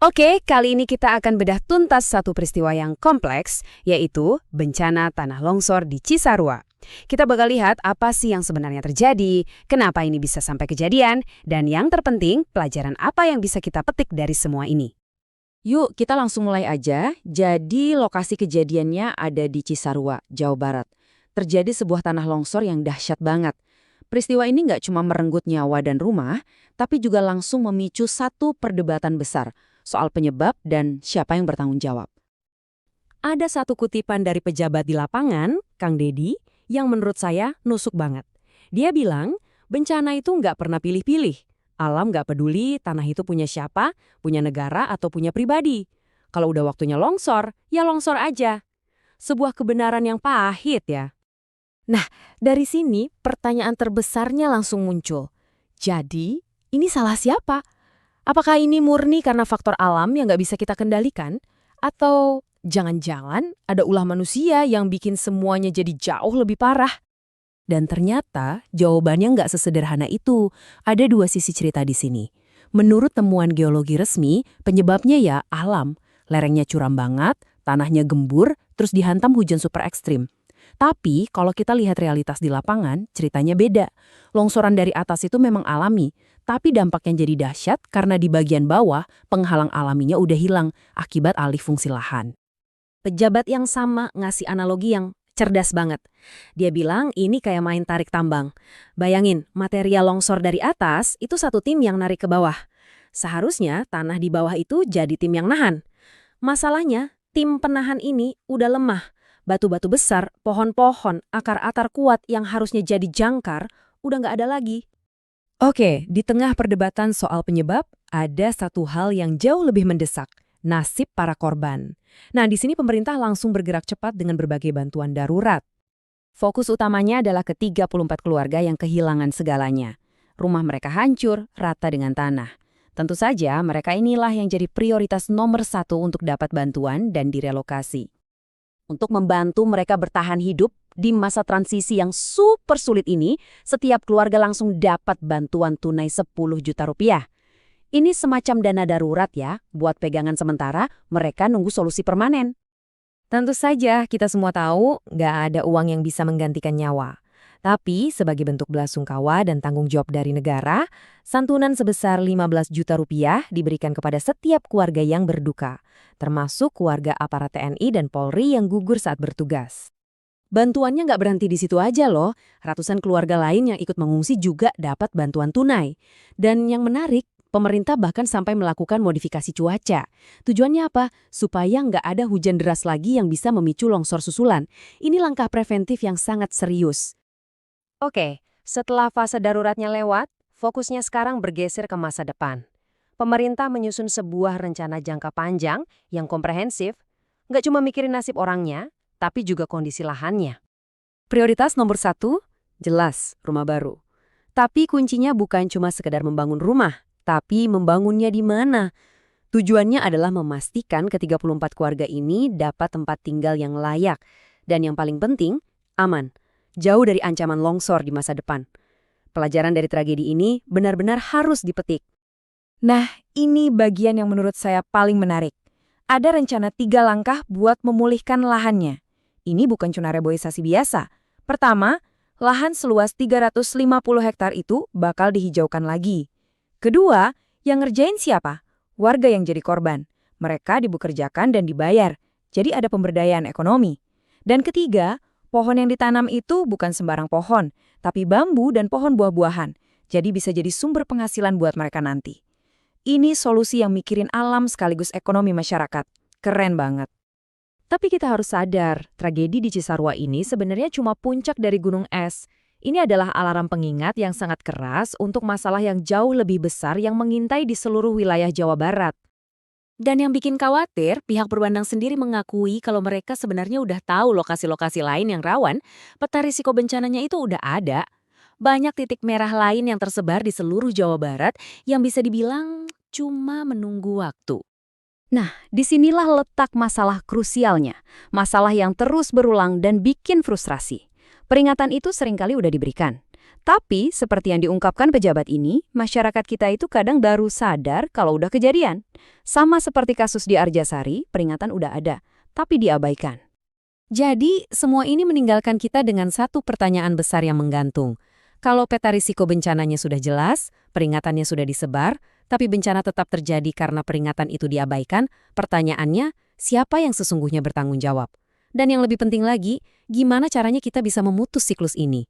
Oke, kali ini kita akan bedah tuntas satu peristiwa yang kompleks, yaitu bencana tanah longsor di Cisarua. Kita bakal lihat apa sih yang sebenarnya terjadi, kenapa ini bisa sampai kejadian, dan yang terpenting, pelajaran apa yang bisa kita petik dari semua ini. Yuk, kita langsung mulai aja. Jadi, lokasi kejadiannya ada di Cisarua, Jawa Barat. Terjadi sebuah tanah longsor yang dahsyat banget. Peristiwa ini nggak cuma merenggut nyawa dan rumah, tapi juga langsung memicu satu perdebatan besar soal penyebab dan siapa yang bertanggung jawab. Ada satu kutipan dari pejabat di lapangan, Kang Dedi, yang menurut saya nusuk banget. Dia bilang, bencana itu nggak pernah pilih-pilih. Alam nggak peduli tanah itu punya siapa, punya negara atau punya pribadi. Kalau udah waktunya longsor, ya longsor aja. Sebuah kebenaran yang pahit ya. Nah, dari sini pertanyaan terbesarnya langsung muncul. Jadi, ini salah siapa? Apakah ini murni karena faktor alam yang nggak bisa kita kendalikan? Atau jangan-jangan ada ulah manusia yang bikin semuanya jadi jauh lebih parah? Dan ternyata jawabannya nggak sesederhana itu. Ada dua sisi cerita di sini. Menurut temuan geologi resmi, penyebabnya ya alam. Lerengnya curam banget, tanahnya gembur, terus dihantam hujan super ekstrim. Tapi kalau kita lihat realitas di lapangan, ceritanya beda. Longsoran dari atas itu memang alami, tapi dampaknya jadi dahsyat karena di bagian bawah penghalang alaminya udah hilang akibat alih fungsi lahan. Pejabat yang sama ngasih analogi yang cerdas banget. Dia bilang ini kayak main tarik tambang. Bayangin, material longsor dari atas itu satu tim yang narik ke bawah. Seharusnya tanah di bawah itu jadi tim yang nahan. Masalahnya, tim penahan ini udah lemah. Batu-batu besar, pohon-pohon, akar-akar kuat yang harusnya jadi jangkar, udah nggak ada lagi. Oke, di tengah perdebatan soal penyebab, ada satu hal yang jauh lebih mendesak, nasib para korban. Nah, di sini pemerintah langsung bergerak cepat dengan berbagai bantuan darurat. Fokus utamanya adalah ke 34 keluarga yang kehilangan segalanya. Rumah mereka hancur, rata dengan tanah. Tentu saja, mereka inilah yang jadi prioritas nomor satu untuk dapat bantuan dan direlokasi. Untuk membantu mereka bertahan hidup di masa transisi yang super sulit ini, setiap keluarga langsung dapat bantuan tunai 10 juta rupiah. Ini semacam dana darurat ya, buat pegangan sementara, mereka nunggu solusi permanen. Tentu saja kita semua tahu nggak ada uang yang bisa menggantikan nyawa. Tapi sebagai bentuk belasungkawa dan tanggung jawab dari negara, santunan sebesar 15 juta rupiah diberikan kepada setiap keluarga yang berduka, termasuk keluarga aparat TNI dan Polri yang gugur saat bertugas. Bantuannya nggak berhenti di situ aja loh, ratusan keluarga lain yang ikut mengungsi juga dapat bantuan tunai. Dan yang menarik, pemerintah bahkan sampai melakukan modifikasi cuaca. Tujuannya apa? Supaya nggak ada hujan deras lagi yang bisa memicu longsor susulan. Ini langkah preventif yang sangat serius. Oke, setelah fase daruratnya lewat, fokusnya sekarang bergeser ke masa depan. Pemerintah menyusun sebuah rencana jangka panjang yang komprehensif, nggak cuma mikirin nasib orangnya, tapi juga kondisi lahannya. Prioritas nomor 1, jelas, rumah baru. Tapi kuncinya bukan cuma sekedar membangun rumah, tapi membangunnya di mana. Tujuannya adalah memastikan ke-34 keluarga ini dapat tempat tinggal yang layak. Dan yang paling penting, aman. Jauh dari ancaman longsor di masa depan. Pelajaran dari tragedi ini benar-benar harus dipetik. Nah, ini bagian yang menurut saya paling menarik. Ada rencana 3 langkah buat memulihkan lahannya. Ini bukan cuma reboisasi biasa. Pertama, lahan seluas 350 hektar itu bakal dihijaukan lagi. Kedua, yang ngerjain siapa? Warga yang jadi korban. Mereka dibekerjakan dan dibayar. Jadi ada pemberdayaan ekonomi. Dan ketiga, pohon yang ditanam itu bukan sembarang pohon, tapi bambu dan pohon buah-buahan. Jadi bisa jadi sumber penghasilan buat mereka nanti. Ini solusi yang mikirin alam sekaligus ekonomi masyarakat. Keren banget. Tapi kita harus sadar, tragedi di Cisarua ini sebenarnya cuma puncak dari gunung es. Ini adalah alarm pengingat yang sangat keras untuk masalah yang jauh lebih besar yang mengintai di seluruh wilayah Jawa Barat. Dan yang bikin khawatir, pihak berwenang sendiri mengakui kalau mereka sebenarnya udah tahu lokasi-lokasi lain yang rawan, peta risiko bencananya itu udah ada. Banyak titik merah lain yang tersebar di seluruh Jawa Barat yang bisa dibilang cuma menunggu waktu. Nah, disinilah letak masalah krusialnya, masalah yang terus berulang dan bikin frustrasi. Peringatan itu seringkali udah diberikan, Tapi, seperti yang diungkapkan pejabat ini, masyarakat kita itu kadang baru sadar kalau udah kejadian. Sama seperti kasus di Arjasari, peringatan udah ada, tapi diabaikan. Jadi, semua ini meninggalkan kita dengan satu pertanyaan besar yang menggantung. Kalau peta risiko bencananya sudah jelas, peringatannya sudah disebar, tapi bencana tetap terjadi karena peringatan itu diabaikan, pertanyaannya, siapa yang sesungguhnya bertanggung jawab? Dan yang lebih penting lagi, gimana caranya kita bisa memutus siklus ini?